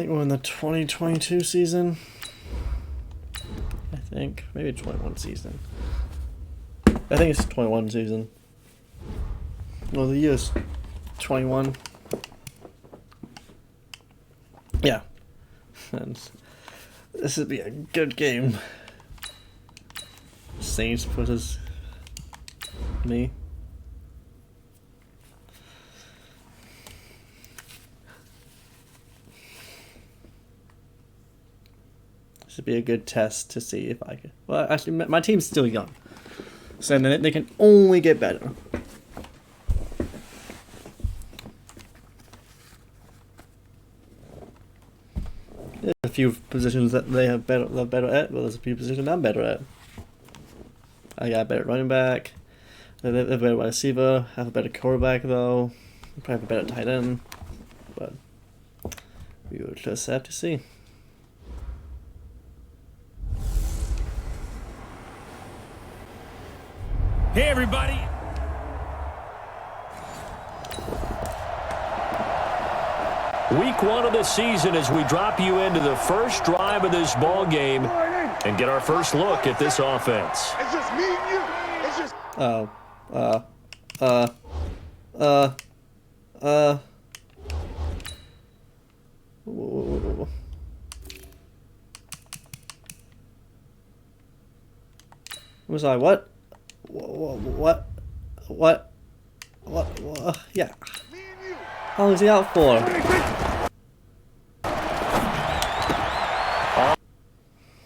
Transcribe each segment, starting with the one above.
think we're in the 2022 season. I think. Maybe 21 season. I think it's 21 season. Well, the year's 21. Yeah. And this would be a good game. Saints versus me. This would be a good test to see if I can. Well, actually, my team's still young, so then they can only get better. There's a few positions that they're better at, but there's a few positions I'm better at. I got a better running back, a better wide receiver, have a better quarterback though, probably have a better tight end, but we will just have to see. Hey everybody! Week 1 of the season as we drop you into the first drive of this ball game and get our first look at this offense. It's just me and you. It's just. I'm sorry, what? Yeah. How long is he out for?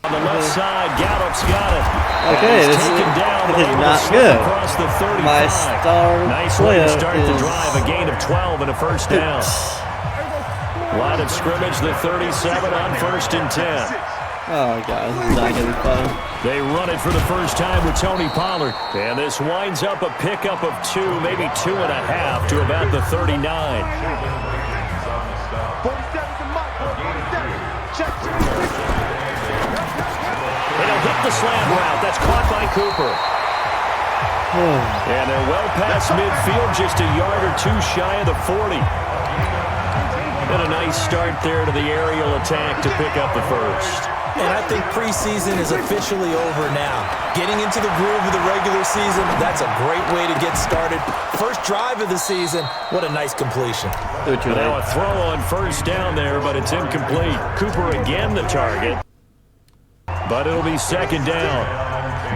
On the left side, Gallup's got it. Okay, this is not good. My star nice way to start the drive, a gain of 12 and a first down. Line of scrimmage, the 37 on 1st and 10. Oh god, this is not gonna be fun. They run it for the first time with Tony Pollard. And this winds up a pickup of 2, maybe 2.5 to about the 39. 47 to Mike. 47. Check. And he'll hit the slam route. That's caught by Cooper. And they're well past midfield, just a yard or 2 shy of the 40. And a nice start there to the aerial attack to pick up the first. And I think preseason is officially over now. Getting into the groove of the regular season, that's a great way to get started. First drive of the season, what a nice completion. Now a throw on first down there, but it's incomplete. Cooper again the target. But it'll be second down.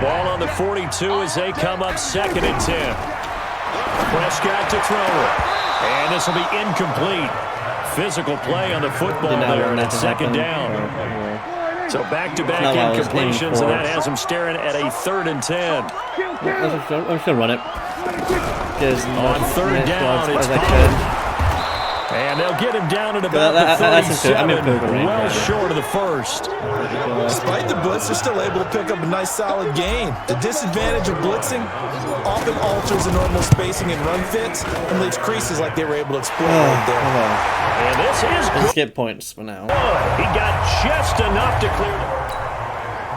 Ball on the 42 as they come up 2nd and 10. Prescott to throw it. And this will be incomplete. Physical play on the football there, and it's 2nd down. So back-to-back incompletions, and that has him staring at a 3rd and 10. I'm just gonna run it. On 3rd down, it's Pollard. And they'll get him down at about the 37, well short of the first. Despite the blitz, they're still able to pick up a nice solid gain. The disadvantage of blitzing often alters the normal spacing and run fits and leaves creases like they were able to exploit right there. And this is Let's get points for now. He got just enough to clear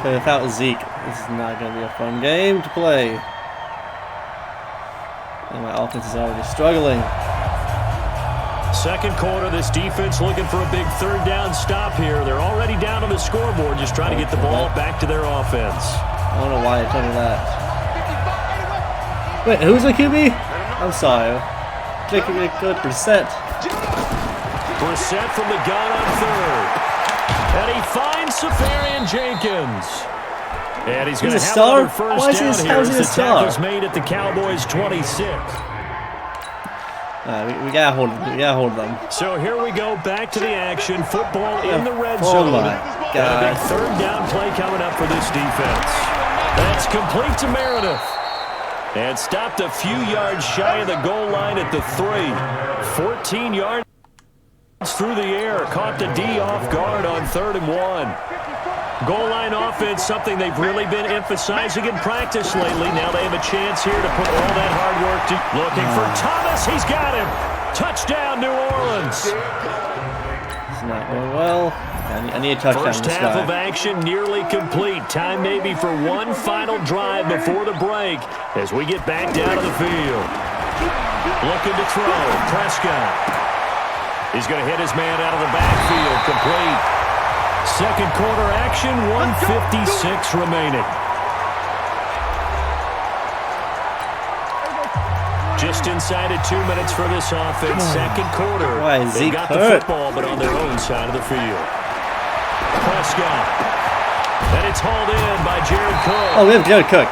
Okay, without Zeke, this is not going to be a fun game to play. And my offense is already struggling. Second quarter, this defense looking for a big 3rd down stop here. They're already down on the scoreboard, just trying to get the ball back to their offense. I don't know why I told me that. Wait, who's the QB? I'm sorry. Taking a good Brissett. Brissett from the gun on 3rd. And he finds Safarian Jenkins. And he's going to have another first down here as the tackle's made at the Cowboys' 26. We gotta hold them. We gotta hold them. So here we go, back to the action. Football in the red zone. Oh my God. And a big 3rd down play coming up for this defense. That's complete to Meredith. And stopped a few yards shy of the goal line at the 3. 14 yards through the air. Caught the D off guard on 3rd and 1. Goal line offense, something they've really been emphasizing in practice lately. Now they have a chance here to put all that hard work to. Looking for Thomas. He's got him. Touchdown, New Orleans. It's not going well. I need a touchdown. First half of action nearly complete. Time maybe for one final drive before the break as we get back down to the field. Looking to throw. Prescott. He's going to hit his man out of the backfield. Complete. Second quarter action, 1:56 remaining. Just inside of 2 minutes for this offense. Second quarter. Why is they Zeke got hurt? the football, but on their own side of the field. Prescott. And it's hauled in by Jared Cook. Oh, we have Jared Cook.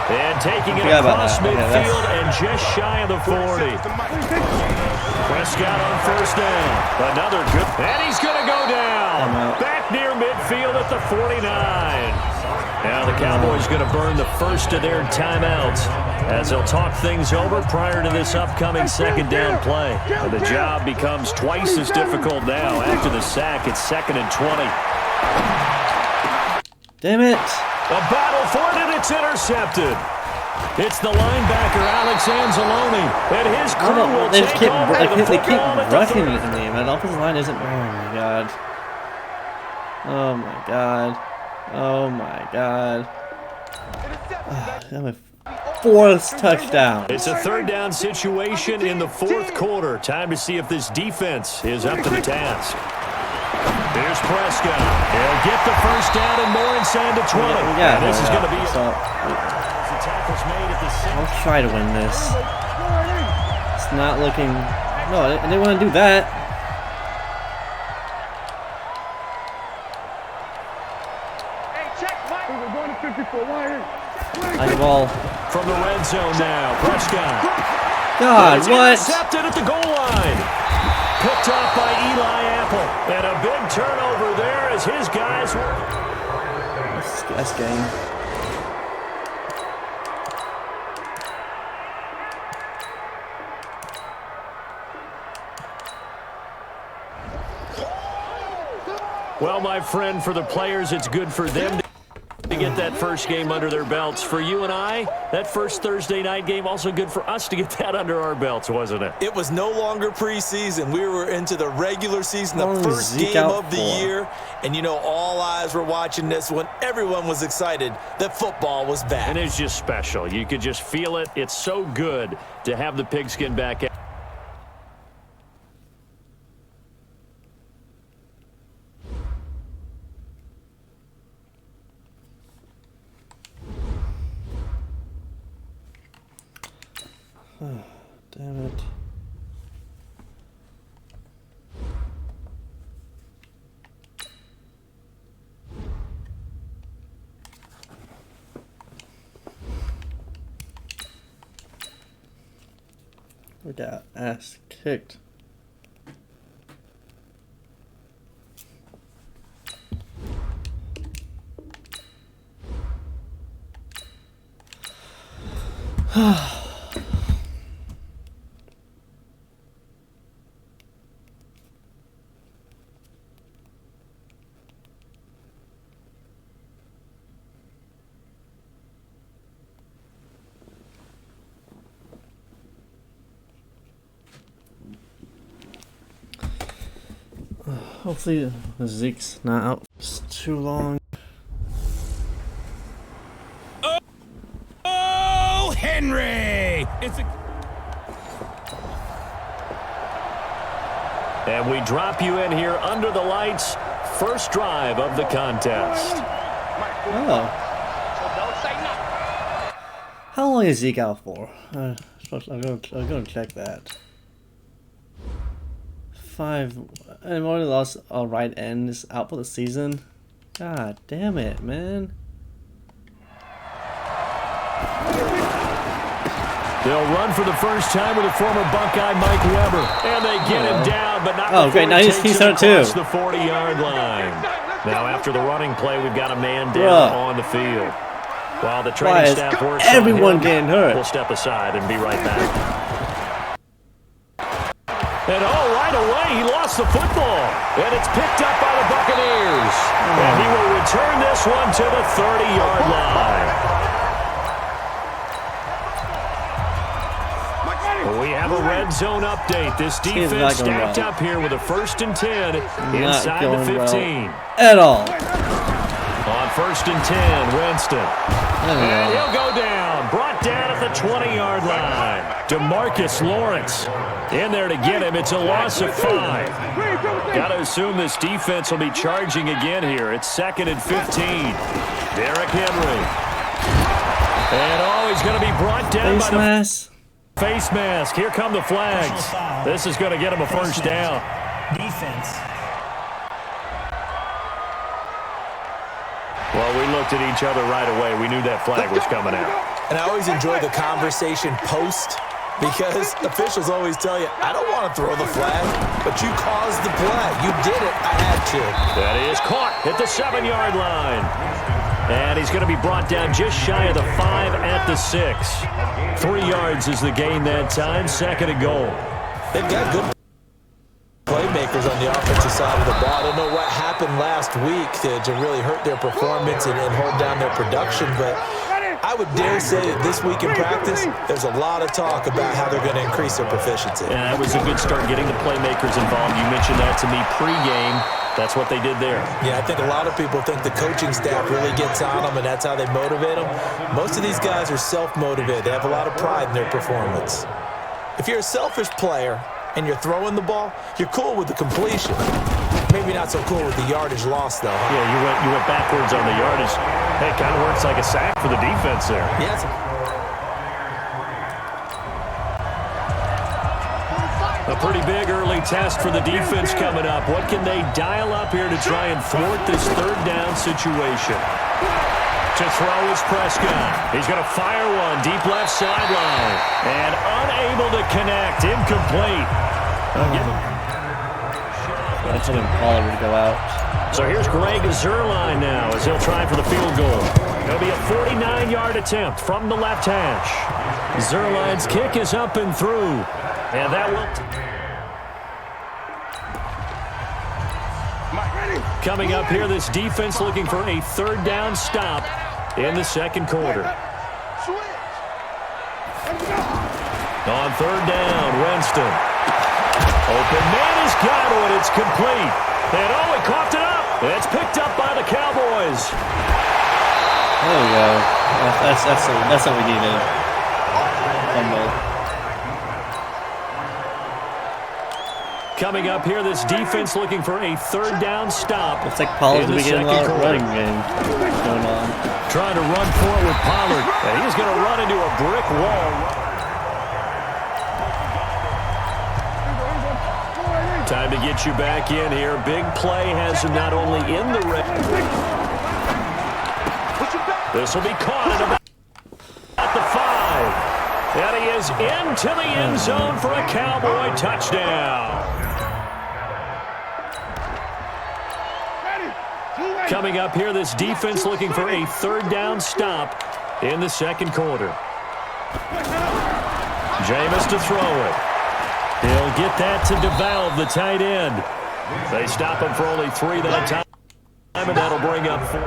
And taking it Forgot about across that. Okay, midfield and just shy of the 40. Prescott on first down. Another good. And he's going to go down. Back near midfield at the 49. Now the Cowboys going to burn the first of their timeouts as they'll talk things over prior to this upcoming second down play. And the job becomes twice as difficult now. After the sack, it's 2nd and 20. Damn it. A battle for it, and it's intercepted. It's the linebacker, Alex Anzalone, and his crew will They take keep over the football at the rushing 30. at me, man. The offensive line isn't. Oh my god. Oh my god. Oh my god. I'm a 4th touchdown. It's a 3rd down situation in the 4th quarter. Time to see if this defense is up to the task. Here's Prescott. He'll get the first down and more inside the 20. Yeah, this is going to be so, I'll try to win this. It's not looking. No, I didn't want to do that. Nice ball. from the red zone now. Prescott. God, It's what? intercepted at the goal line. Picked off by Eli Apple. And a big turnover there as his guys were. That's game. Well, my friend, for the players, it's good for them to get that first game under their belts. For you and I, that first Thursday night game, also good for us to get that under our belts, wasn't it? It was no longer preseason. We were into the regular season, the Only first Zeke game out of the for. year. And, you know, all eyes were watching this one. Everyone was excited that football was back. And it's just special. You could just feel it. It's so good to have the pigskin back. Damn it. We got ass kicked. Hopefully Zeke's not out too long. Oh, Henry! And we drop you in here under the lights. First drive of the contest. Oh. How long is Zeke out for? I'm gonna check that. 5. And already lost a right end is out for the season. God damn it, man. They'll run for the first time with a former Buckeye, Mike Weber. And they get him down, but not before great. Now he he's takes it hurt too. across the 40-yard line. Now after the running play, we've got a man down on the field. While the Why training is staff works everyone on him, getting hurt? we'll step aside and be right back. And right away, he lost the football. And it's picked up by the Buccaneers. And he will return this one to the 30-yard line. We have a red zone update. This defense stacked up here with a 1st and 10 inside the 15. At all. On 1st and 10, Winston. And he'll go down. Brought down at the 20-yard line. DeMarcus Lawrence. In there to get him. It's a loss of 5. Got to assume this defense will be charging again here. It's 2nd and 15. Derrick Henry. And he's going to be brought down by the face mask. Here come the flags. This is going to get him a first down. Defense. Well, we looked at each other right away. We knew that flag was coming out. And I always enjoy the conversation post, because officials always tell you, I don't want to throw the flag, but you caused the play. You did it. I had to. That is caught at the 7-yard line. And he's going to be brought down just shy of the 5 at the 6. 3 yards is the gain that time. 2nd and goal. They've got good playmakers on the offensive side of the ball. I don't know what happened last week to really hurt their performance and hold down their production, but I would dare say that this week in practice, there's a lot of talk about how they're going to increase their proficiency. Yeah, that was a good start getting the playmakers involved. You mentioned that to me pregame. That's what they did there. Yeah, I think a lot of people think the coaching staff really gets on them, and that's how they motivate them. Most of these guys are self-motivated. They have a lot of pride in their performance. If you're a selfish player and you're throwing the ball, you're cool with the completion. Maybe not so cool with the yardage loss, though. Yeah, you went backwards on the yardage. Hey, it kind of works like a sack for the defense there. Yes. A pretty big early test for the defense coming up. What can they dial up here to try and thwart this 3rd down situation? To throw is Prescott. He's going to fire one deep left sideline. And unable to connect. Incomplete. I told him Pollard to go out. So here's Greg Zuerlein now as he'll try for the field goal. It'll be a 49-yard attempt from the left hash. Zuerlein's kick is up and through. And that will... Coming up here, this defense looking for a 3rd down stop in the 2nd quarter. On 3rd down, Winston. Open man has got it. It's complete. And he coughed it up. It's picked up by the Cowboys. There we go. That's what we needed. Fumble. Coming up here, this defense looking for a 3rd down stop. Looks like Pollard's beginning a lot of running game going on. Trying to run for it with Pollard. And he's going to run into a brick wall. Time to get you back in here. Big play has him not only in the red. This will be caught at the 5. And he is into the end zone for a Cowboy touchdown. Coming up here, this defense looking for a 3rd down stop in the 2nd quarter. Jameis to throw it. He'll get that to DeValve, the tight end. They stop him for only 3 that time, and that'll bring up 4.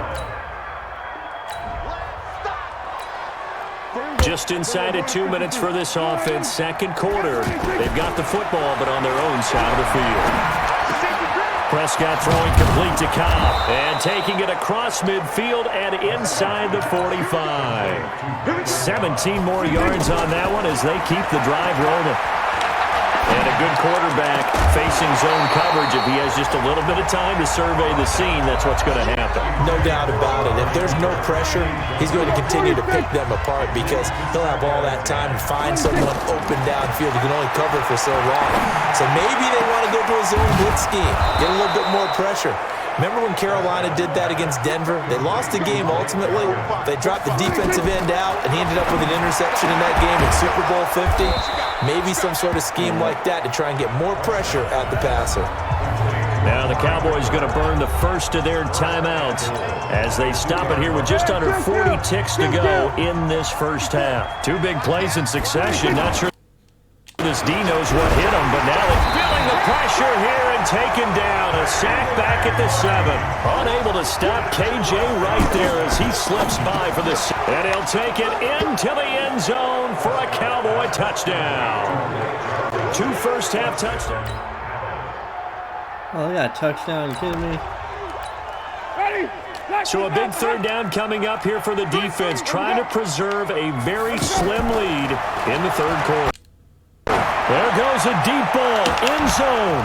Just inside of 2 minutes for this offense. 2nd quarter. They've got the football, but on their own side of the field. Prescott throwing complete to Cobb. And taking it across midfield and inside the 45. 17 more yards on that one as they keep the drive rolling. And a good quarterback facing zone coverage. If he has just a little bit of time to survey the scene, that's what's going to happen. No doubt about it. If there's no pressure, he's going to continue to pick them apart because he'll have all that time to find someone open downfield. He can only cover for so long. So maybe they want to go to a zone blitz scheme, get a little bit more pressure. Remember when Carolina did that against Denver? They lost the game ultimately. They dropped the defensive end out, and he ended up with an interception in that game in Super Bowl 50. Maybe some sort of scheme like that to try and get more pressure at the passer. Now the Cowboys going to burn the first of their timeouts as they stop it here with just under 40 ticks to go in this first half. 2 big plays in succession. Not sure this D knows what hit him, but now they're feeling the pressure here and taken down. A sack back at the 7. Unable to stop KJ right there as he slips by for the 6. And he'll take it into the end zone for a Cowboy touchdown. 2 first-half touchdowns. Oh, they got a touchdown. Are you kidding me? So a big 3rd down coming up here for the defense, trying to preserve a very slim lead in the 3rd quarter. There goes a deep ball. End zone.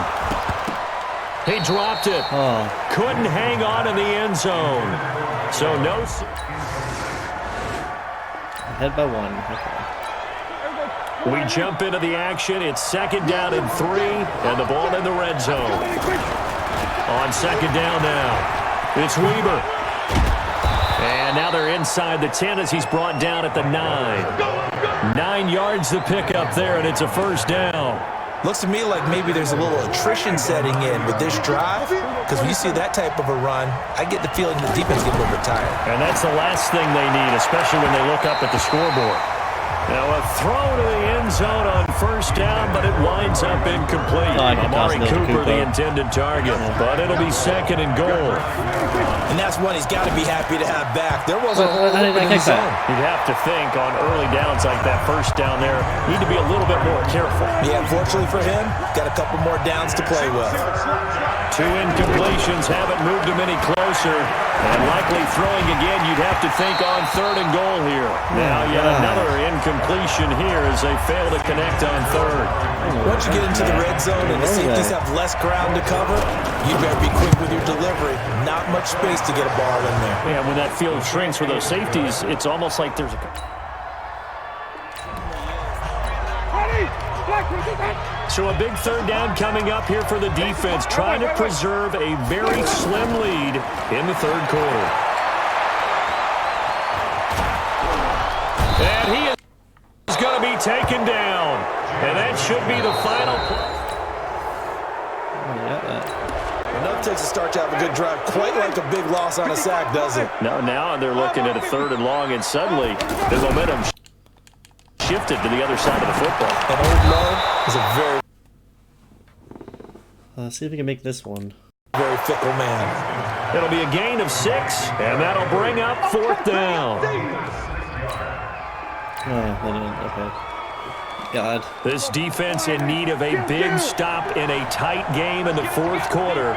He dropped it. Oh. Couldn't hang on in the end zone. So no. Ahead by 1. Okay. We jump into the action. It's 2nd down and 3, and the ball in the red zone. On 2nd down now, it's Weber. And now they're inside the 10 as he's brought down at the 9. 9 yards to pick up there, and it's a 1st down. Looks to me like maybe there's a little attrition setting in with this drive, because when you see that type of a run, I get the feeling the defense gets a little bit tired. And that's the last thing they need, especially when they look up at the scoreboard. Now a throw to the end zone on 1st down, but it winds up incomplete. Amari Cooper, the intended target, but it'll be 2nd and goal. And that's one he's got to be happy to have back. There wasn't a whole open in the zone. You'd have to think on early downs like that 1st down there, need to be a little bit more careful. Yeah, unfortunately for him, got a couple more downs to play with. 2 incompletions haven't moved him any closer. And likely throwing again, you'd have to think on 3rd and goal here. Now yet another incompletion here as they fail to connect on 3rd. Once you get into the red zone and the safeties have less ground to cover, you better be quick with your delivery. Not much space to get a ball in there. Yeah, when that field shrinks for those safeties, it's almost like there's a... So a big 3rd down coming up here for the defense, trying to preserve a very slim lead in the 3rd quarter. And he is going to be taken down. And that should be the final play. Enough takes a start to have a good drive, quite like a big loss on a sack, does it? No, now they're looking at a 3rd and long, and suddenly the momentum shifted to the other side of the football. And Old Mo is a very... Let's see if we can make this one. Very fickle man. It'll be a gain of 6, and that'll bring up 4th down. Oh, okay. God. This defense in need of a big stop in a tight game in the 4th quarter.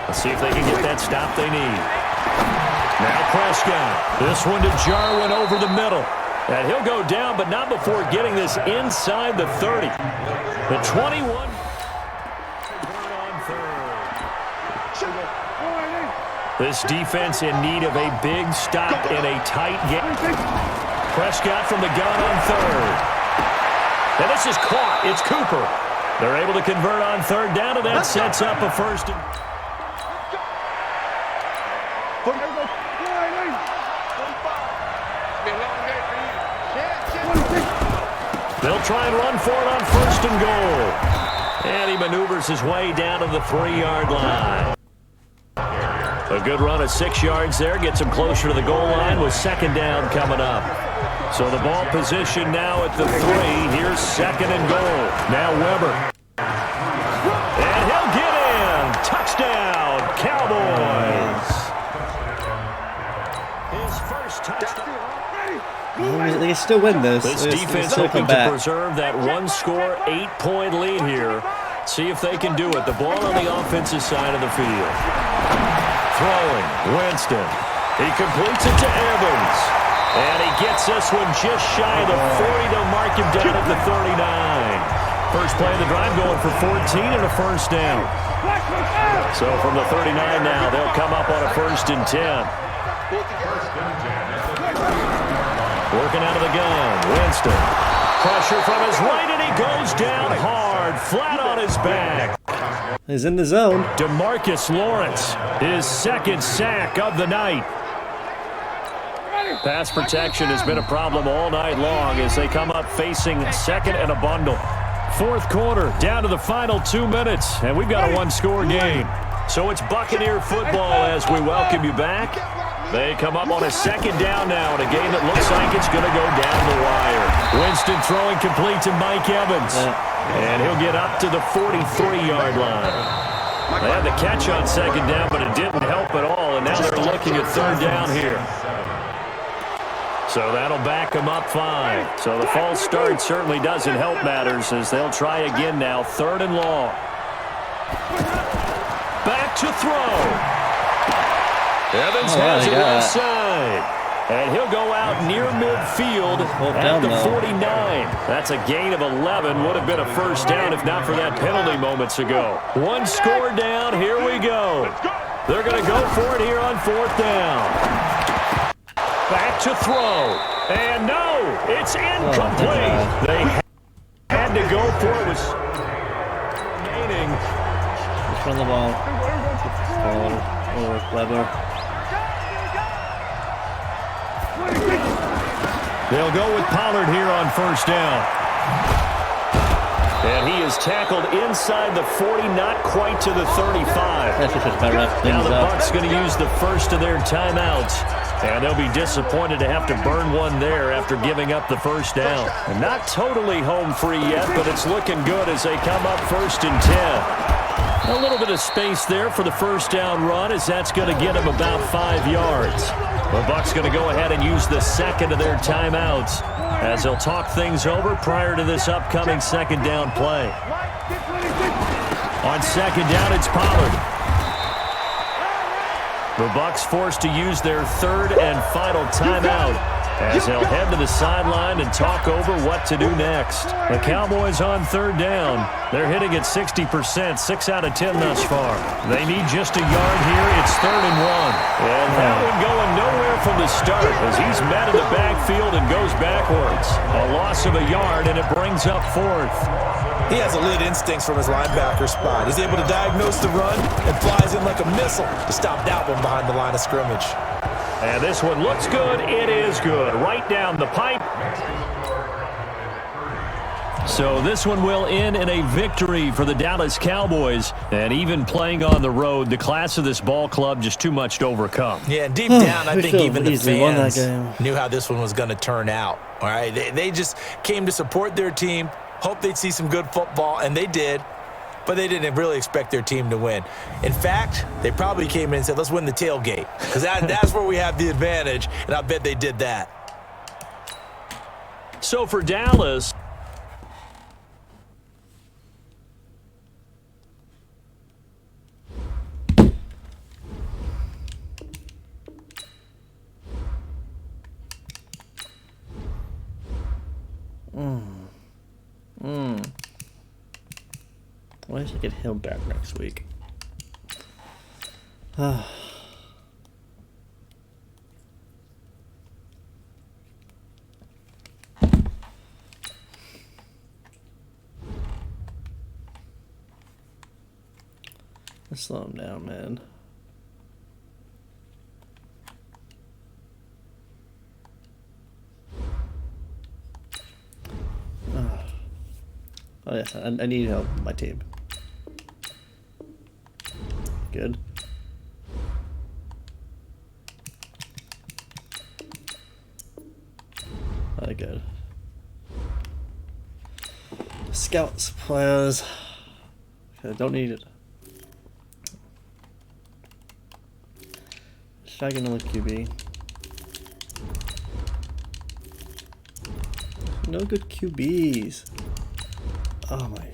Let's see if they can get that stop they need. Now Prescott. This one to Jarwin over the middle. And he'll go down, but not before getting this inside the 30. The 21. This defense in need of a big stop in a tight game. Prescott from the gun on 3rd. And this is caught. It's Cooper. They're able to convert on 3rd down, and that sets up a 1st. They'll try and run for it on 1st and goal. And he maneuvers his way down to the 3-yard line. A good run of 6 yards there. Gets him closer to the goal line with 2nd down coming up. So the ball position now at the 3. Here's 2nd and goal. Now Weber. And he'll get in. Touchdown, Cowboys. His first touchdown. They can still win this. This defense hoping to preserve that 1-score, 8-point lead here. See if they can do it. The ball on the offensive side of the field. Throwing, Winston. He completes it to Evans. And he gets this one just shy of the 40 to mark him down at the 39. First play of the drive going for 14 and a 1st down. So from the 39 now, they'll come up on a 1st and 10. Working out of the gun, Winston. Pressure from his right, and he goes down hard, flat on his back. He's in the zone. DeMarcus Lawrence, his 2nd sack of the night. Pass protection has been a problem all night long as they come up facing 2nd and a bundle. 4th quarter, down to the final 2 minutes, and we've got a 1-score game. So it's Buccaneer football as we welcome you back. They come up on a 2nd down now in a game that looks like it's going to go down the wire. Winston throwing complete to Mike Evans. And he'll get up to the 43-yard line. They had the catch on 2nd down, but it didn't help at all, and now they're looking at 3rd down here. So that'll back them up 5. So the false start certainly doesn't help matters as they'll try again now, 3rd and long. Back to throw. Evans has it left side. And he'll go out near midfield at the 49. That's a gain of 11. Would have been a first down if not for that penalty moments ago. One score down. Here we go. They're going to go for it here on 4th down. Back to throw. And no, it's incomplete. They had to go for it. Was remaining. Just run the ball. Or Weber. They'll go with Pollard here on 1st down. And he is tackled inside the 40, not quite to the 35. Now the Bucs going to use the first of their timeouts. And they'll be disappointed to have to burn one there after giving up the first down. And not totally home free yet, but it's looking good as they come up 1st and 10. A little bit of space there for the first down run, as that's going to get him about 5 yards. The Bucs going to go ahead and use the second of their timeouts as they'll talk things over prior to this upcoming 2nd down play. On 2nd down, it's Pollard. The Bucs forced to use their 3rd and final timeout as they'll head to the sideline and talk over what to do next. The Cowboys on 3rd down. They're hitting at 60%, 6 out of 10 thus far. They need just a yard here. It's 3rd and 1. And that one going nowhere from the start as he's met in the backfield and goes backwards. A loss of a yard, and it brings up 4th. He has elite instincts from his linebacker spot. He's able to diagnose the run and flies in like a missile to stop that one behind the line of scrimmage. And this one looks good. It is good. Right down the pipe. So this one will end in a victory for the Dallas Cowboys. And even playing on the road, the class of this ball club just too much to overcome. Yeah, deep down, I think even the fans game. knew how this one was going to turn out. All right, they just came to support their team, hoped they'd see some good football, and they did. But they didn't really expect their team to win. In fact, they probably came in and said, let's win the tailgate. Because that's where we have the advantage, and I bet they did that. So for Dallas, I wish I could him back next week. Let's slow him down, man. Oh yes, I need help with my team. Good. Very good. Scouts, players. Okay, don't need it. Shag another QB. No good QBs. Oh my.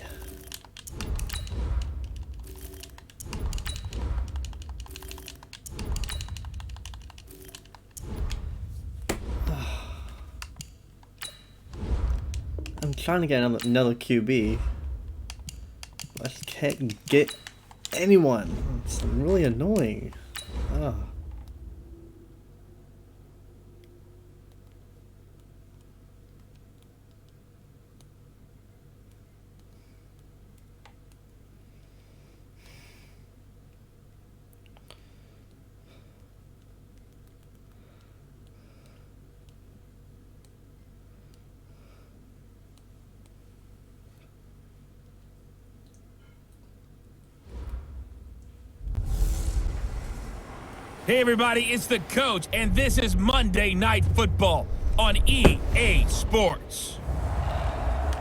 I'm trying to get another QB. I just can't get anyone. It's really annoying. Oh. Hey everybody, it's the coach, and this is Monday Night Football on EA Sports.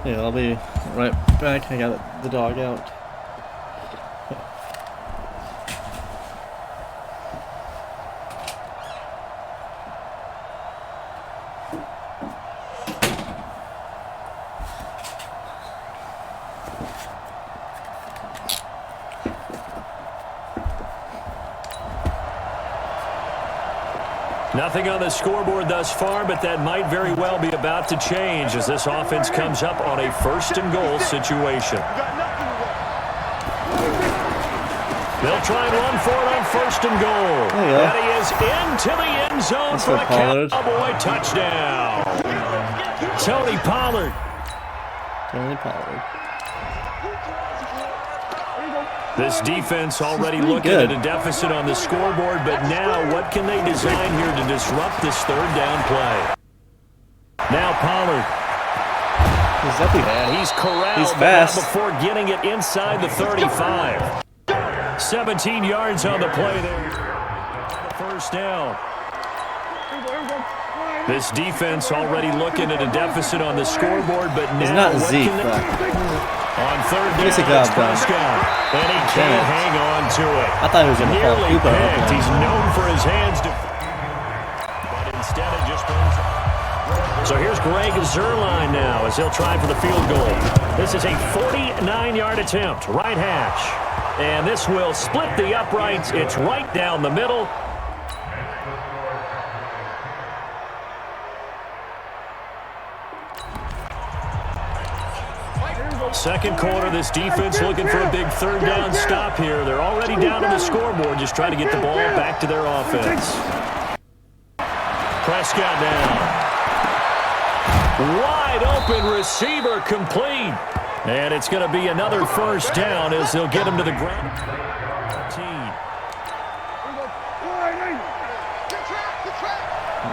Yeah, I'll be right back. I got the dog out. Nothing on the scoreboard thus far, but that might very well be about to change as this offense comes up on a first-and-goal situation. They'll try and run for it on first and goal. And he is into the end zone for a Cowboy touchdown. Tony Pollard. This defense already looking at a deficit on the scoreboard, but now what can they design here to disrupt this third down play? Now Pollard. And he's corralled. He's fast. Before getting it inside the 35. 17 yards on the play there. First down. This defense already looking at a deficit on the scoreboard, but now he's not what Zeke, can they... On third down, it's Prescott, and he can't hang on to it. I thought he was going to fall. He's known for his hands, but instead it just brings. So here's Greg Zuerlein now as he'll try for the field goal. This is a 49-yard attempt, right hash. And this will split the uprights. It's right down the middle. Second quarter, this defense looking for a big third down stop here. They're already down on the scoreboard, just trying to get the ball back to their offense. Prescott down. Wide open receiver complete. And it's going to be another first down as they'll get him to the ground.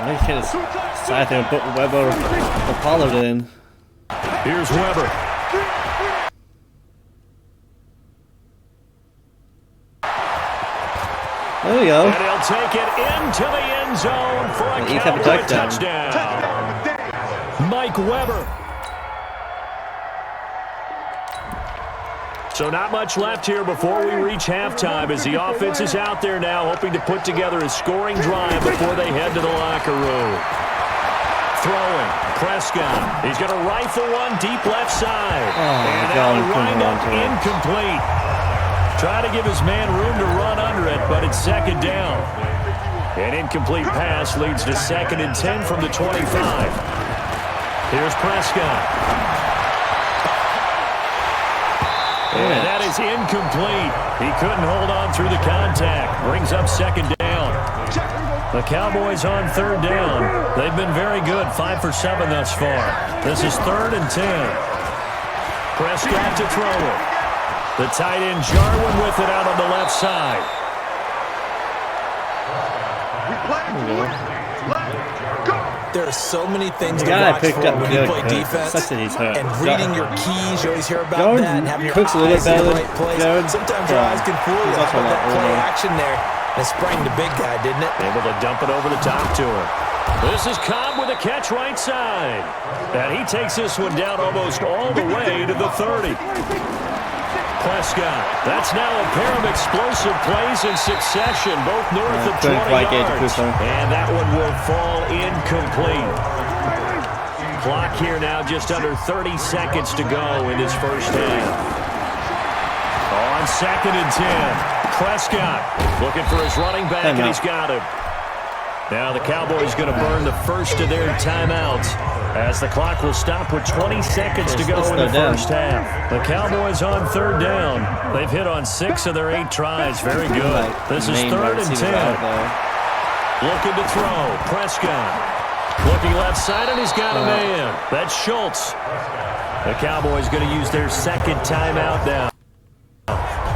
They can't decide to put Weber or Pollard in. Here's Weber. There we go. And he'll take it into the end zone for a Cowboy touchdown. Mike Weber. So not much left here before we reach halftime as the offense is out there now hoping to put together a scoring drive before they head to the locker room. Throwing. Prescott. He's going to rifle one deep left side. And that'll wind up incomplete. Try to give his man room to run under it, but it's second down. An incomplete pass leads to 2nd and 10 from the 25. Here's Prescott. And that is incomplete. He couldn't hold on through the contact. Brings up second down. The Cowboys on third down. They've been very good, 5 for 7 thus far. This is 3rd and 10. Prescott to throw it. The tight end Jarwin with it out on the left side. There are so many things to watch for when you play defense. And reading your keys, you always hear about that. And having your eyes in the right place. Sometimes your eyes can fool you. But that play action there, it sprang the big guy, didn't it? Able to dump it over the top to him. This is Cobb with a catch right side. And he takes this one down almost all the way to the 30. Prescott. That's now a pair of explosive plays in succession, both north of 20 yards. And that one will fall incomplete. Clock here now just under 30 seconds to go in this first half. On 2nd and 10. Prescott looking for his running back, and he's got him. Now the Cowboys going to burn the first of their timeouts as the clock will stop with 20 seconds to go in the first half. The Cowboys on third down. They've hit on 6 of their 8 tries. Very good. This is 3rd and 10. Looking to throw. Prescott. Looking left side, and he's got a man. That's Schultz. The Cowboys going to use their 2nd timeout now,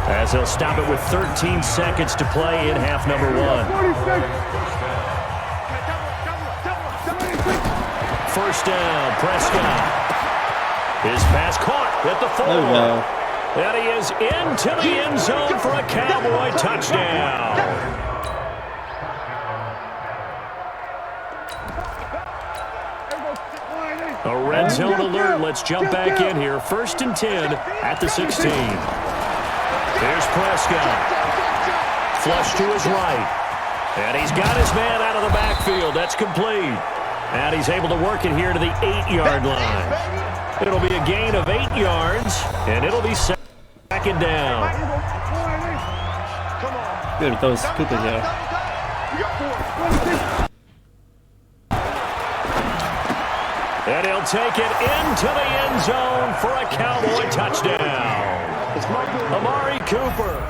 as they'll stop it with 13 seconds to play in half number 1. First down, Prescott. His pass caught at the 4. And he is into the end zone for a Cowboy touchdown. A red zone alert. Let's jump back in here. 1st and 10 at the 16. Here's Prescott. Flush to his right. And he's got his man out of the backfield. That's complete. And he's able to work it here to the 8-yard line. It'll be a gain of 8 yards, and it'll be 2nd down. Good with those Cooper here. And he'll take it into the end zone for a Cowboy touchdown. Amari Cooper.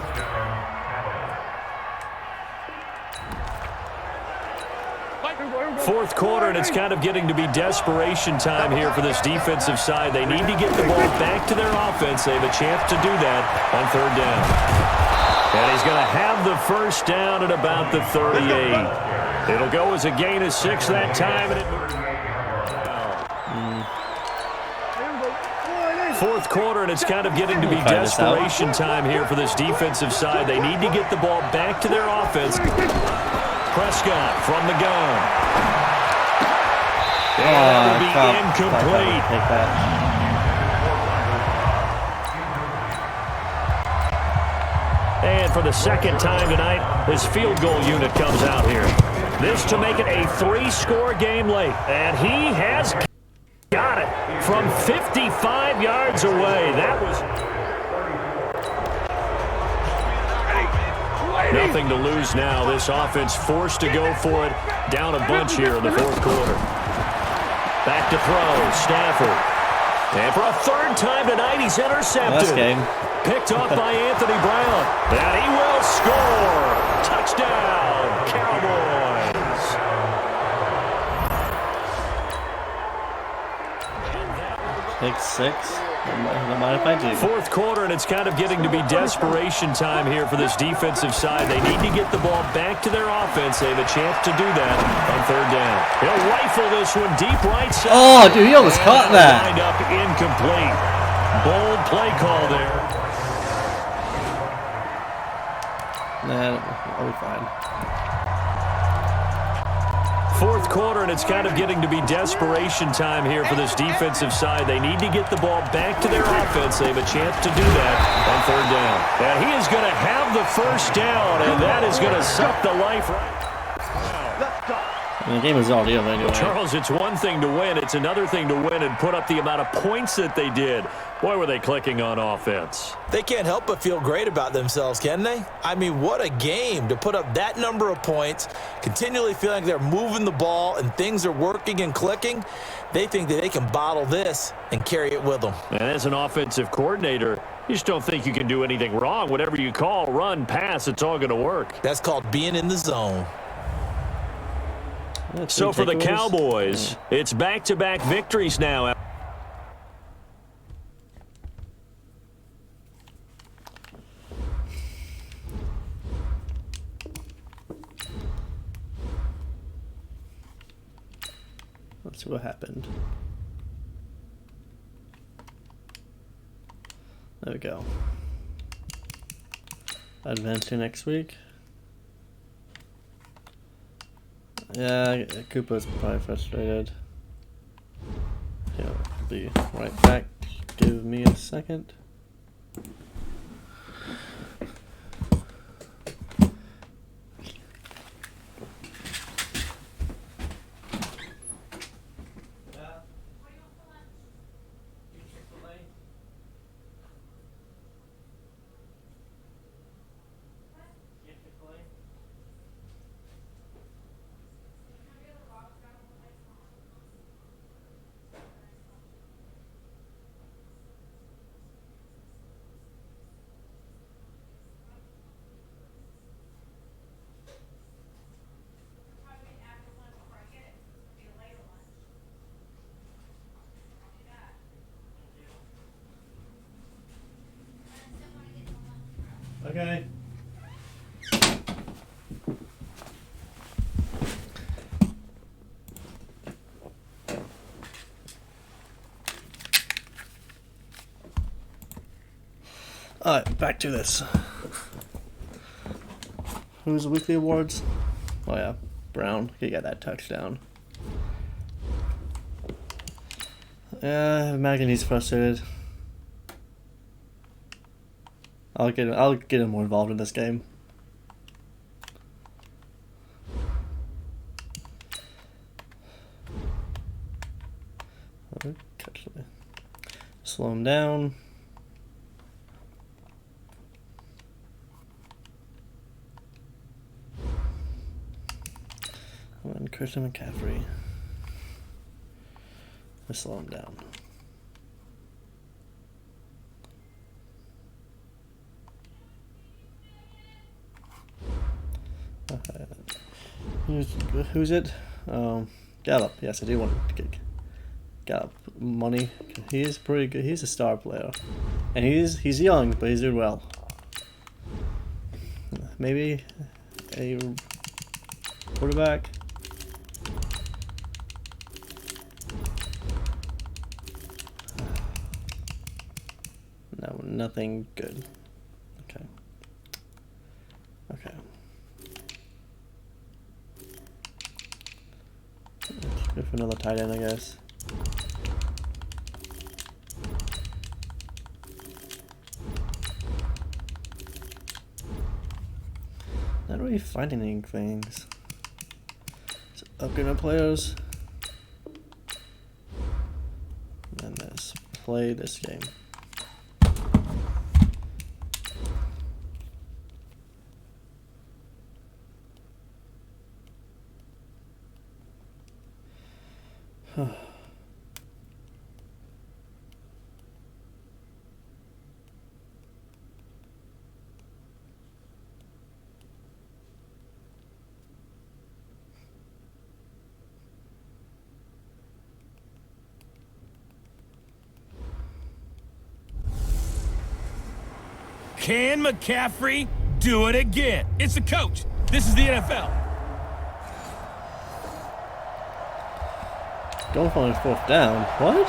Fourth quarter, and it's kind of getting to be desperation time here for this defensive side. They need to get the ball back to their offense. They have a chance to do that on third down. And he's going to have the first down at about the 38. It'll go as a gain of 6 that time. And fourth quarter, and it's kind of getting to be desperation time here for this defensive side. They need to get the ball back to their offense. Prescott from the gun. And that will be incomplete. Take that. And for the second time tonight, his field goal unit comes out here. This to make it a 3-score game late. And he has got it from 55 yards away. That was nothing to lose now. This offense forced to go for it. Down a bunch here in the fourth quarter. Back to throw. Stafford. And for a third time tonight, he's intercepted. Picked off by Anthony Brown. And he will score. Touchdown, Cowboys. Take 6. Don't mind if I do. Fourth quarter, and it's kind of getting to be desperation time here for this defensive side. They need to get the ball back to their offense. They have a chance to do that on third down. He'll rifle this one deep right side. Oh, dude, he almost caught that. Lined up incomplete. Bold play call there. Nah, I'll be fine. Fourth quarter, and it's kind of getting to be desperation time here for this defensive side. They need to get the ball back to their offense. They have a chance to do that on third down. And he is going to have the first down, and that is going to suck the life right. The game is already over anyway. Charles, it's one thing to win. It's another thing to win and put up the amount of points that they did. Boy, were they clicking on offense. They can't help but feel great about themselves, can they? I mean, what a game to put up that number of points, continually feeling like they're moving the ball and things are working and clicking. They think that they can bottle this and carry it with them. And as an offensive coordinator, you just don't think you can do anything wrong. Whatever you call, run, pass, it's all going to work. That's called being in the zone. So for the Cowboys, it's back-to-back victories now. Let's see what happened. There we go. Advance to next week. Yeah, Cooper's probably frustrated. He'll be right back. Give me a second. Okay. Alright, back to this. Who's the weekly awards? Oh yeah, Brown. He got that touchdown. Imagine he's frustrated. I'll get him more involved in this game. Slow him down. And Christian McCaffrey. Let's slow him down. Who's it? Gallup. Yes, I do want to get Gallup money. He's pretty good. He's a star player, and he's young, but he's doing well. Maybe a quarterback. No, nothing good. Okay. Okay. Let's go for another tight end, I guess. Not really finding any things. So upgrade my players. And let's play this game. Can McCaffrey do it again? It's the coach. This is the NFL. Going for a 4th down. What?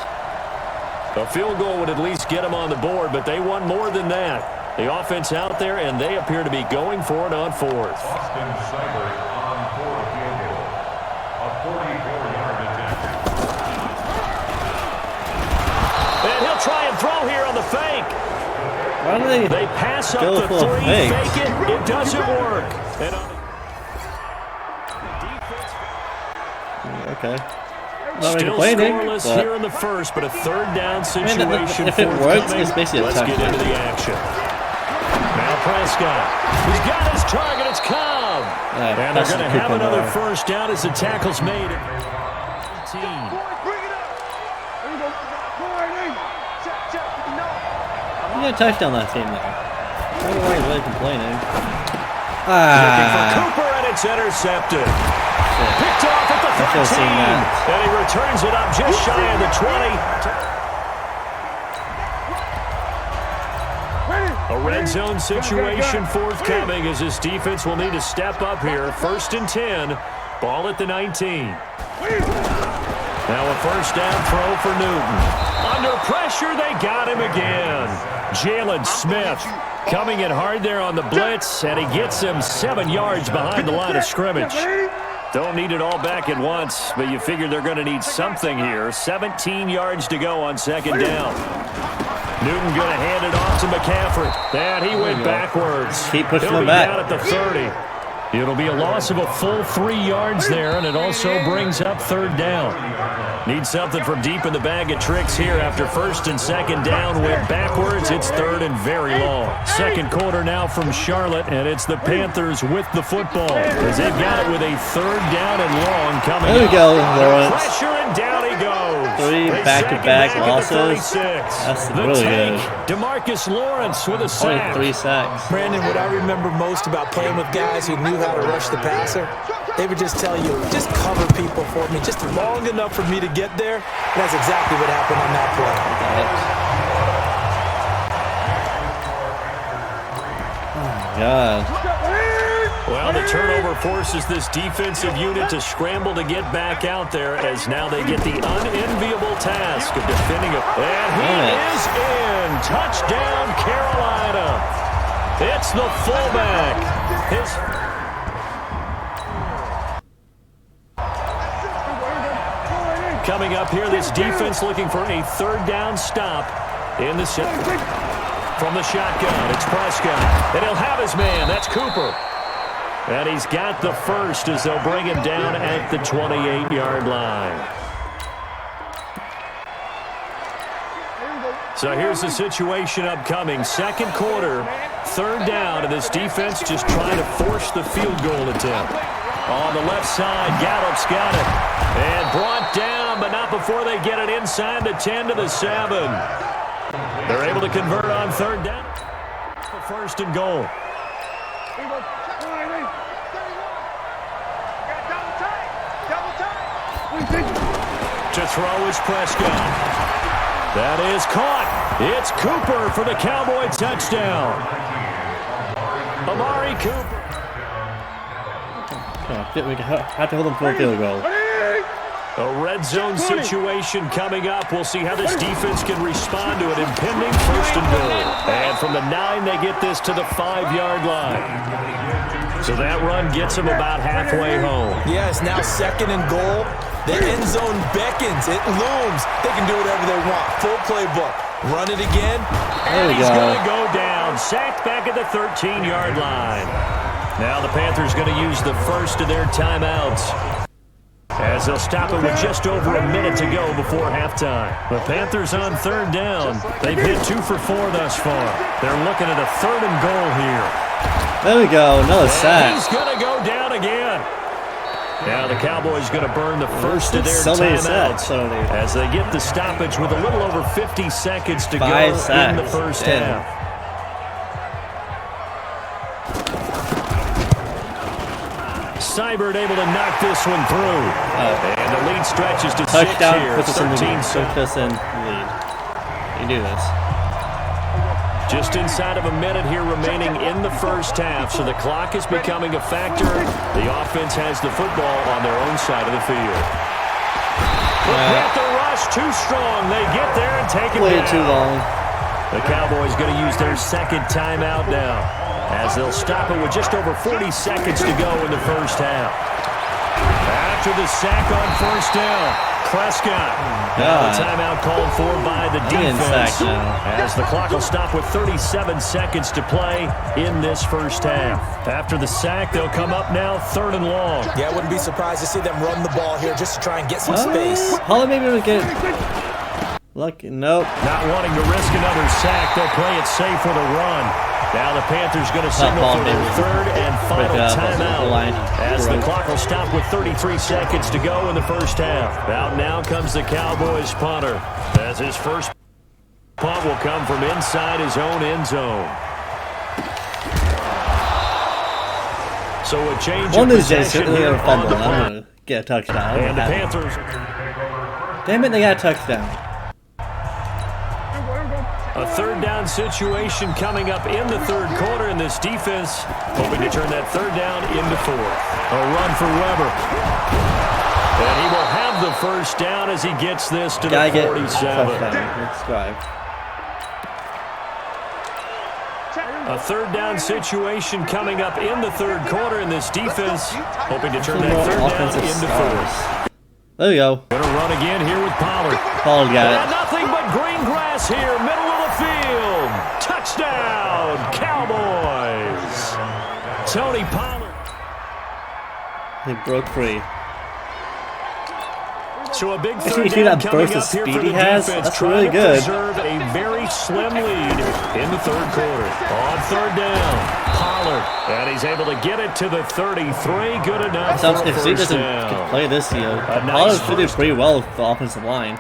A field goal would at least get them on the board, but they want more than that. The offense out there, and they appear to be going for it on 4th. Austin Seibert on 4th field goal. A 44-yard attempt. And he'll try and throw here on the fake. Why do They pass up go the for 3, fakes? fake it, it doesn't work. And Okay. Not really still complaining, scoreless but here in the first, but a 3rd down situation if it works, forthcoming. it's basically a Let's get touchdown. into the action. Now Prescott. He's got his target. It's Cobb. And they're pass going to to have Cooper another now. 1st down as the tackle's made. 18. Bring it up. There you go. Check. No. you got a touchdown last game though. I don't know why he's really complaining. Looking for Cooper, and it's intercepted. Picked off at the 13. I've seen that. And he returns it up just shy of the 20. A red zone situation forthcoming as this defense will need to step up here. 1st and 10. Ball at the 19. Now a 1st down throw for Newton. Under pressure, they got him again. Jalen Smith coming in hard there on the blitz, and he gets him 7 yards behind the line of scrimmage. Don't need it all back at once, but you figure they're going to need something here. 17 yards to go on 2nd down. Newton going to hand it off to McCaffrey. And he went backwards. Keep pushing He'll him be back. down at the 30. It'll be a loss of a full 3 yards there, and it also brings up 3rd down. Need something from deep in the bag of tricks here after 1st and 2nd down. Went backwards. It's 3rd and very long. 2nd quarter now from Charlotte, and it's the Panthers with the football as they've got it with a 3rd down and long coming There we up. go, Lawrence. Pressure, and down he goes. 3 They back-to-back sack him back at the losses. 36. That's The really tank, good. DeMarcus Lawrence with a Only sack. 3 sacks. Brandon, what I remember most about playing with guys who knew how to rush the passer, they would just tell you, just cover people for me, just long enough for me to get there. And that's exactly what happened on that play. Oh my God. Well, the turnover forces this defensive unit to scramble to get back out there as now they get the unenviable task of defending it. And he is in. Touchdown, Carolina. It's the fullback. Coming up here, this defense looking for a 3rd down stop in the set. From the shotgun, it's Prescott. And he'll have his man. That's Cooper. And he's got the 1st as they'll bring him down at the 28-yard line. So here's the situation upcoming. 2nd quarter, 3rd down, and this defense just trying to force the field goal attempt. On the left side, Gallup's got it. And brought down, but not before they get it inside the 10 to the 7. They're able to convert on third down. First and goal. To throw is Prescott. That is caught. It's Cooper for the Cowboy touchdown. Amari Cooper. We have to hold them for a field goal. A red zone situation coming up. We'll see how this defense can respond to an impending first and goal. And from the 9, they get this to the 5-yard line. So that run gets them about halfway home. Yes, now second and goal. The end zone beckons. It looms. They can do whatever they want. Full playbook. Run it again. There we He's go. going to go down. Sacked back at the 13-yard line. Now the Panthers going to use the first of their timeouts, as they'll stop it with just over a minute to go before halftime. The Panthers on third down. They've hit 2 for 4 thus far. They're looking at a third and goal here. There we go. Another sack. He's going to go down again. Now the Cowboys going to burn the first of their So many timeouts sacks already. as they get the stoppage with a little over 50 seconds to go 5 in sacks. the first Damn. half. Seibert able to knock this one through. And the lead stretches to 6 Touchdown here. puts us in the 13 lead. Puts us in the lead. You do this. Just inside of a minute here remaining in the first half, so the clock is becoming a factor. The offense has the football on their own side of the field. The Panther rush too strong. They get there and take it Way down. too long. The Cowboys going to use their second timeout now, as they'll stop it with just over 40 seconds to go in the first half. After the sack on first down, Prescott. Now the timeout called for by the defense, as the clock will stop with 37 seconds to play in this first half. After the sack, they'll come up now third and long. Yeah, I wouldn't be surprised to see them run the ball here just to try and get some space. Holland maybe will get lucky. Nope. Not wanting to risk another sack, they'll play it safe with a run. Now the Panthers going to signal for their third and final timeout, as the clock will stop with 33 seconds to go in the first half. Out now comes the Cowboys punter, as his first punt will come from inside his own end zone. So a change of possession here on the punt. Get a touchdown. And the Panthers... Damn it, they got a touchdown. A third down situation coming up in the third quarter, and this defense hoping to turn that third down into 4. A run for Weber. And he will have the first down as he gets this to the 47. Let's drive. A third down situation coming up in the third quarter, and this defense hoping to turn that third down into 4. There we go. Going to run again here with Pollard. Pollard got And it. nothing but green grass here, middle of the field. Touchdown, Cowboys. Tony Pollard. He broke free. So a big Actually, third you see down that coming burst of up here speed for he the has? defense, That's trying really to good. preserve a very slim lead in the third quarter. On third down, Pollard, and he's able to get it to the 33. Good enough for a If Zeke first doesn't down. play this year, nice Pollard did pretty well with the offensive line.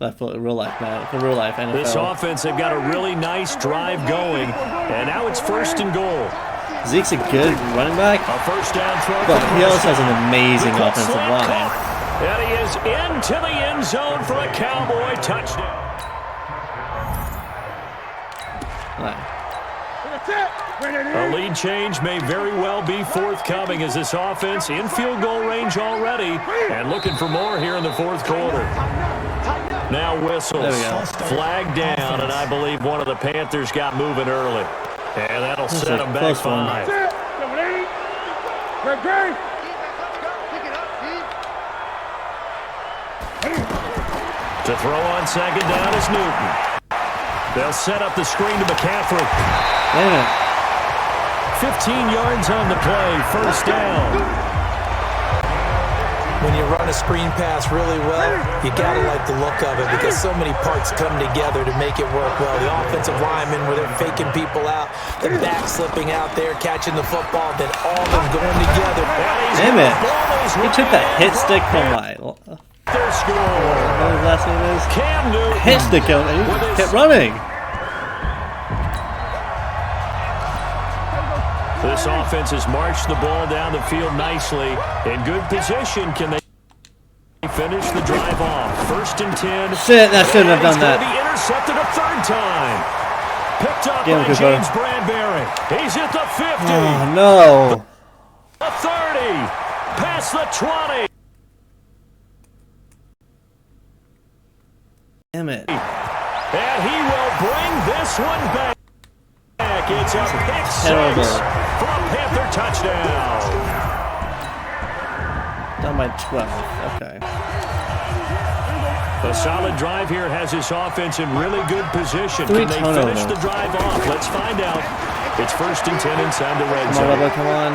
But for real life, man. For real life NFL. This offense, they've got a really nice drive going, and now it's first and goal. Zeke's a good running back, A first down throw. but for he also has Prescott. an amazing The quick offensive slant line. caught, and he is into the end zone for a Cowboy touchdown. A lead change may very well be forthcoming as this offense in field goal range already and looking for more here in the fourth quarter. Now whistles. There we go. Flag down, and I believe one of the Panthers got moving early. And that'll set them back close one. 5. To throw on second down is Newton. They'll set up the screen to McCaffrey. Damn it. 15 yards on the play, first down. when you run a screen pass really well, you got to like the look of it because so many parts come together to make it work well. The offensive linemen, where they're faking people out, the back slipping out there, catching the football, then all of them going together. Damn it. He took that hit stick from my... Their score. What his last name is? Cam Newton. Hit stick and he kept running. This offense has marched the ball down the field nicely. In good position, can they finish the drive off? 1st and 10. Shit, I shouldn't have done that. He's going to be intercepted a 3rd time. Picked up Damn, by James Bradbury. He's at the 50. Oh, no. The 30. Past the 20. Damn it. And he will bring this one back. It's a pick Terrible. 6 for a Panther touchdown. Down by 12. Okay. A solid drive here has his offense in really good position. Three Can they turnovers. finish the drive off? Let's find out. It's 1st and 10 inside the red Come on, zone. Bubba, come on.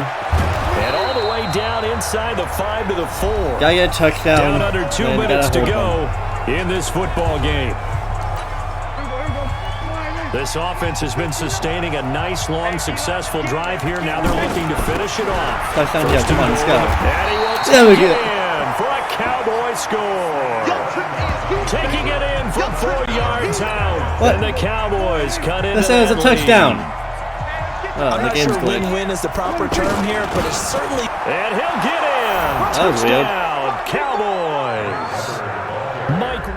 And all the way down inside the 5 to the 4. Gotta get a touchdown. Down under 2 and minutes to gotta hold go in this football game. This offense has been sustaining a nice, long, successul drive here. Now they're looking to finish it off. Touchdown, yeah, come on, let's go. And he will There we take go. it in for a Cowboy score. Taking it in from 4 yards out. What? And the Cowboys cut into This is a that touchdown. lead. Oh, I'm the not game's sure good. win-win is the proper term here, but it's certainly... And he'll get in. That was weird. Touchdown, Cowboys. Mike.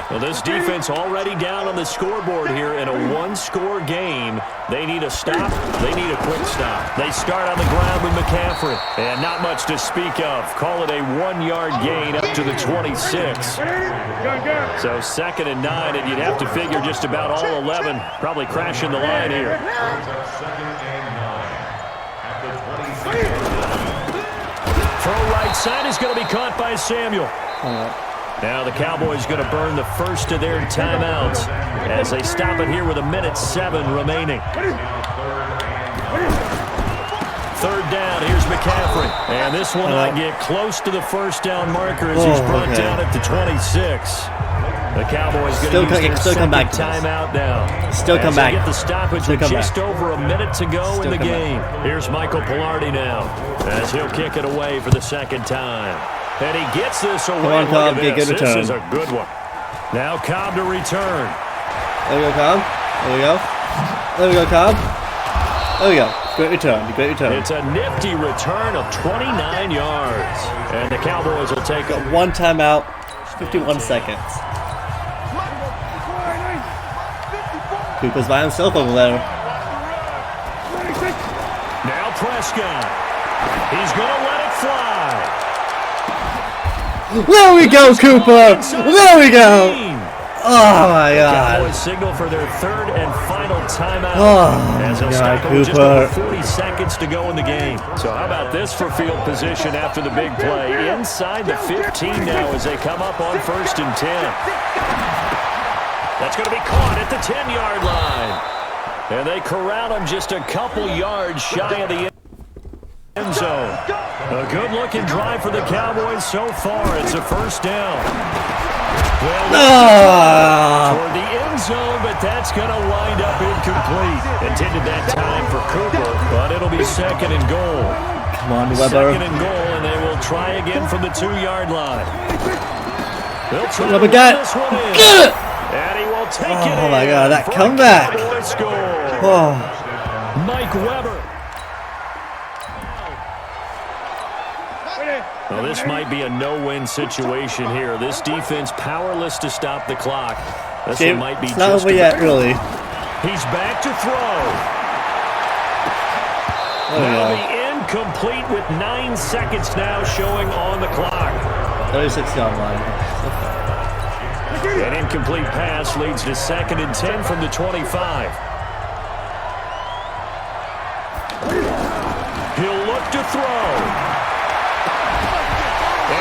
Well, this defense already down on the scoreboard here in a 1-score game. They need a stop. They need a quick stop. They start on the ground with McCaffrey. And not much to speak of. Call it a 1-yard gain up to the 26. So 2nd and 9, and you'd have to figure just about all 11 probably crashing the line here. Throw right side is going to be caught by Samuel. Now the Cowboys going to burn the first of their timeouts as they stop it here with 1:07 remaining. 3rd down, here's McCaffrey. And this one might get close to the 1st down marker as he's brought down at the 26. The Cowboys going to use their still come back second timeout now. Still come as back. They get the stoppage with just over a minute to go Still in the come game. Here's Michael Pilardi now as he'll kick it away for the 2nd time. And he gets this away. Come on, Cobb, Look at get good this. return. This is a good one. Now Cobb to return. There we go, Cobb. There we go. There we go, Cobb. There we go. Great return. Great return. It's a nifty return of 29 yards. And the Cowboys will take a 1 timeout, 51 seconds. Cooper's by himself over there. Now Prescott. He's going to let it fly. There we go, Cooper! There we go! Oh my God! Cowboys signal for their 3rd and final timeout. Oh as they'll my stop God, it with just over Cooper! 40 seconds to go in the game. So how about this for field position after the big play? Inside the 15 now as they come up on 1st and 10. That's going to be caught at the 10-yard line. And they corral him just a couple yards shy of the end zone. A good-looking drive for the Cowboys so far. It's a 1st down. Well, toward the end zone, but that's going to wind up incomplete. Intended that time for Cooper, but it'll be 2nd and goal. Come on, Weber. 2nd and goal, and they will try again from the 2-yard line. They'll try Weber to got run this one in. Get it! And he will take it Oh my in God, that for a comeback! Cowboy score. Oh, Mike Weber. Well, this might be a no-win situation here. This defense powerless to stop the clock. This one might be it's not just over yet, really. He's back to throw. That'll be incomplete with 9 seconds now showing on the clock. 36-yard line. An incomplete pass leads to 2nd and 10 from the 25. He'll look to throw.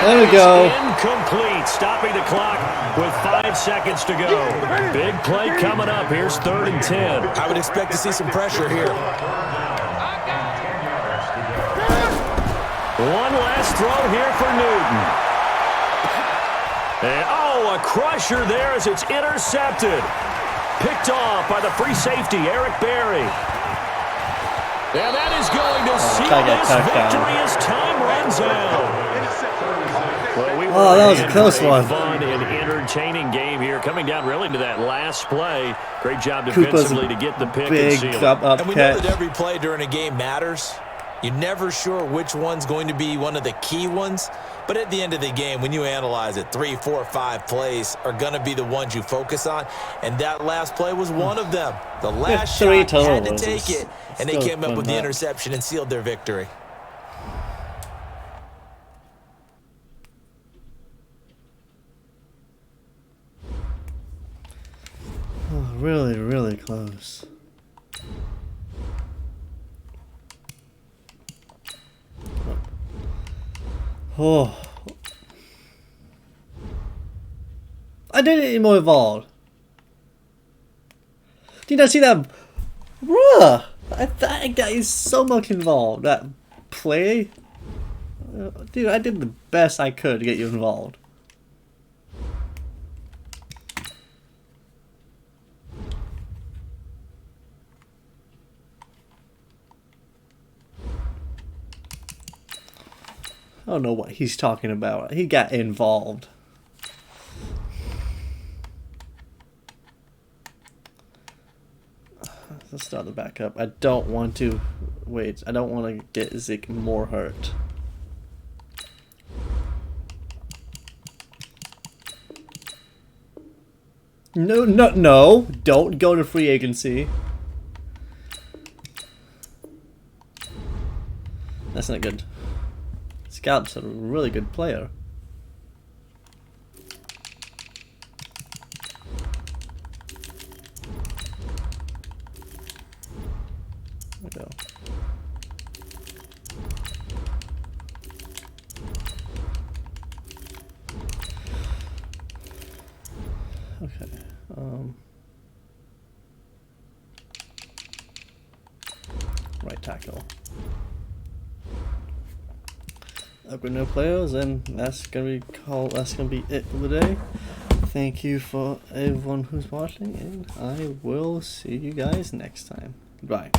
There we go. Incomplete, stopping the clock with 5 seconds to go. Big play coming up. Here's 3rd and 10. I would expect to see some pressure here. One last throw here for Newton. And, oh, a crusher there as it's intercepted. Picked off by the free safety, Eric Berry. And that is going to seal this victory as time runs out. Well, that was a close one. Fun and entertaining game here, coming down really to that last play. Great job Cooper's defensively to get the pick and big seal it. up And we know catch. that every play during a game matters. You're never sure which one's going to be one of the key ones. But at the end of the game, when you analyze it, 3, 4, 5 plays are going to be the ones you focus on. And that last play was one of them. The last three shot had to turnovers. take it. And they Still came up with the fun, interception and sealed their victory. Oh, really, really close. Oh. I didn't get more involved. Did I see that? Bruh! That guy is so much involved. That play. Dude, I did the best I could to get you involved. I don't know what he's talking about. He got involved. Let's start the backup. I don't want to... Wait, I don't want to get Zeke more hurt. No. Don't go to free agency. That's not good. Scout's a really good player. There we go. Okay. Right tackle. Upgrade no players, and that's gonna be it for the day. Thank you for everyone who's watching, and I will see you guys next time. Goodbye.